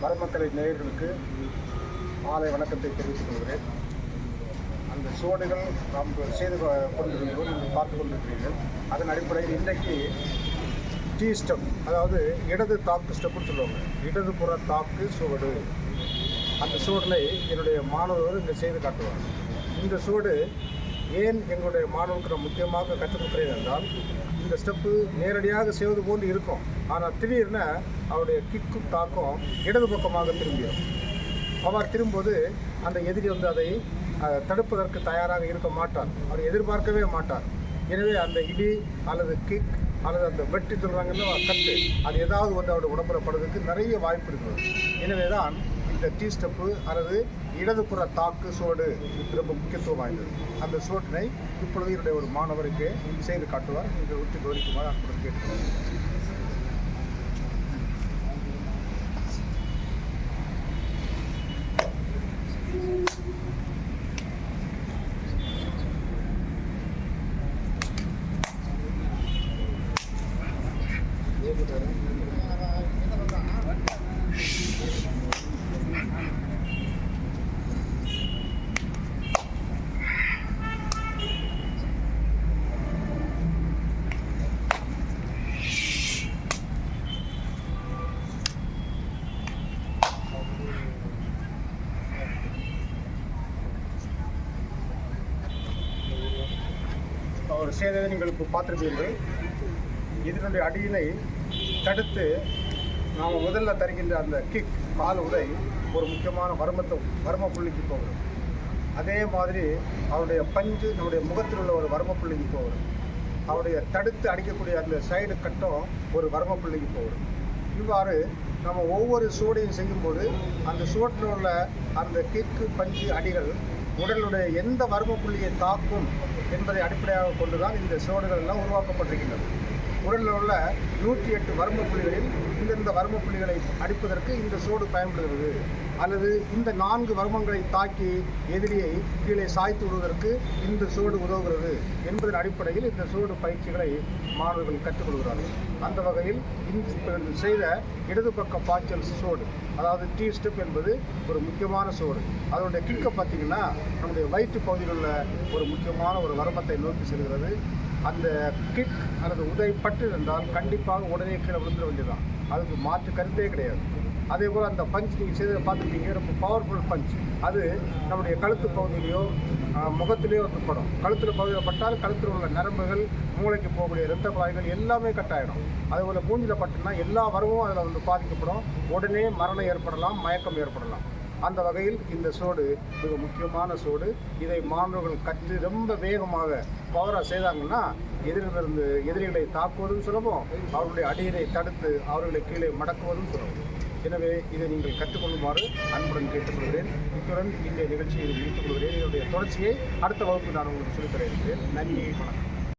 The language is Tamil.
மரமக்களை நேயர்களுக்கு மாலை வணக்கத்தை தெரிவித்துக் கொள்கிறேன். அந்த சுவடுகள் நாம் செய்து கொண்டிருக்கிறோம், நீங்கள் பார்த்து கொண்டிருக்கிறீர்கள். அதன் அடிப்படையில் இன்றைக்கு டி ஸ்டெப், அதாவது இடது தாக்கு ஸ்டெப்புன்னு சொல்லுவாங்க, இடதுபுற தாக்கு சுவடு. அந்த சுவடலை என்னுடைய மாணவர்கள் இங்கே செய்து காட்டுவார். இந்த சுவடு ஏன் எங்களுடைய மாணவர்களுக்கு நான் முக்கியமாக கற்றுக் கொடுக்கிறேன் என்றால், இந்த ஸ்டெப்பு நேரடியாக செய்வது போன்று இருக்கும், ஆனால் திடீர்னு அவருடைய கிக்கும் தாக்கம் இடது பக்கமாக திரும்பிடும். அவர் திரும்பும்போது அந்த எதிரி அதை தடுப்பதற்கு தயாராக இருக்க மாட்டார், அவர் எதிர்பார்க்கவே மாட்டார். எனவே அந்த இடி அல்லது கிக் அல்லது அந்த வெட்டி சொல்கிறாங்கன்னா கட்டு, அது ஏதாவது அவருடைய உடம்புல படுறதுக்கு நிறைய வாய்ப்பு இருக்கிறது. எனவே தான் இந்த டி ஸ்டெப்பு அல்லது இடதுபுற தாக்கு சுவடு ரொம்ப முக்கியத்துவம் வாய்ந்தது. அந்த சுவட்டினை இப்பொழுது என்னுடைய ஒரு மாணவருக்கு செய்து காட்டுவார். நீங்கள் உற்றி கவனிக்குமாறு அன்புடன் கேட்கிறேன். அவர் செய்ததை நீங்கள் இப்போ பார்த்துருப்பீர்கள். இதனுடைய அடியினை தடுத்து நாம் முதல்ல தருகின்ற அந்த கிக், கால் உதை ஒரு முக்கியமான வர்ம புள்ளிக்கு போகிறோம். அதே மாதிரி அவருடைய பஞ்சு நம்முடைய முகத்தில் உள்ள ஒரு வர்ம புள்ளிக்கு போகிறோம். அவருடைய தடுத்து அடிக்கக்கூடிய அந்த சைடு கட்டம் ஒரு வர்ம புள்ளிக்கு போகிறோம். இவ்வாறு நம்ம ஒவ்வொரு சுவடையும் செய்யும்போது அந்த சுவட்டில் உள்ள அந்த கிக்கு, பஞ்சு, அடிகள் உடலுடைய எந்த வர்ம புள்ளியை தாக்கும் என்பதை அடிப்படையாக கொண்டுதான் இந்த சுவடுகள் எல்லாம் உருவாக்கப்பட்டிருக்கின்றன. உடலில் உள்ள 108 வர்ம புள்ளிகளில் இந்த வர்ம புள்ளிகளை அடிப்பதற்கு இந்த சுவடு பயன்படுகிறது, அல்லது இந்த 4 வர்மங்களை தாக்கி எதிரியை கீழே சாய்த்து விடுவதற்கு இந்த சுவடு உதவுகிறது என்பதன் அடிப்படையில் இந்த சுவடு பயிற்சிகளை மாணவர்கள் கற்றுக்கொள்கிறார்கள். அந்த வகையில் செய்த இடது பக்க பாய்ச்சல் சுவடு, அதாவது டி ஸ்டெப் என்பது ஒரு முக்கியமான சுவடு. அதனுடைய கிக்கை பார்த்தீங்கன்னா நம்முடைய வயிற்று பகுதியில் உள்ள ஒரு முக்கியமான ஒரு வர்மத்தை நோக்கி செல்கிறது. அந்த கிக் அல்லது உதை பட்டு என்றால் கண்டிப்பாக உடனே கீழே விழுந்துட வேண்டியதுதான், அதுக்கு மாற்று கருத்தே கிடையாது. அதே போல் அந்த பஞ்ச் நீங்கள் செய்த பார்த்துருப்பீங்க, ரொம்ப பவர்ஃபுல் பஞ்ச். அது நம்முடைய கழுத்து பகுதியிலையோ முகத்திலேயோ படும். கழுத்தில் பகுதியில் பட்டால் கழுத்தில் உள்ள நரம்புகள், மூளைக்கு போகக்கூடிய இரத்த குழாய்கள் எல்லாமே கட்டாயிடும். அதுபோல் மூஞ்சில் பட்டுனா எல்லா வரவும் அதில் பாதிக்கப்படும், உடனே மரணம் ஏற்படலாம், மயக்கம் ஏற்படலாம். அந்த வகையில் இந்த சோடு மிக முக்கியமான சோடு. இதை மாணவர்கள் கற்று ரொம்ப வேகமாக பவராக செய்தாங்கன்னா எதிரிகளை தாக்குவதும் சுலபம், அவர்களுடைய அடியினை தடுத்து அவர்களை கீழே மடக்குவதும் சுலபம். எனவே இதை நீங்கள் கற்றுக்கொள்ளுமாறு அன்புடன் கேட்டுக்கொள்கிறேன். இத்துடன் இந்த நிகழ்ச்சியை முடித்துக் கொள்கிறேன். இதனுடைய தொடர்ச்சியை அடுத்த வகுப்பு நான் உங்களுக்கு சொல்லித்தர இருக்கிறேன். நன்றி, வணக்கம்.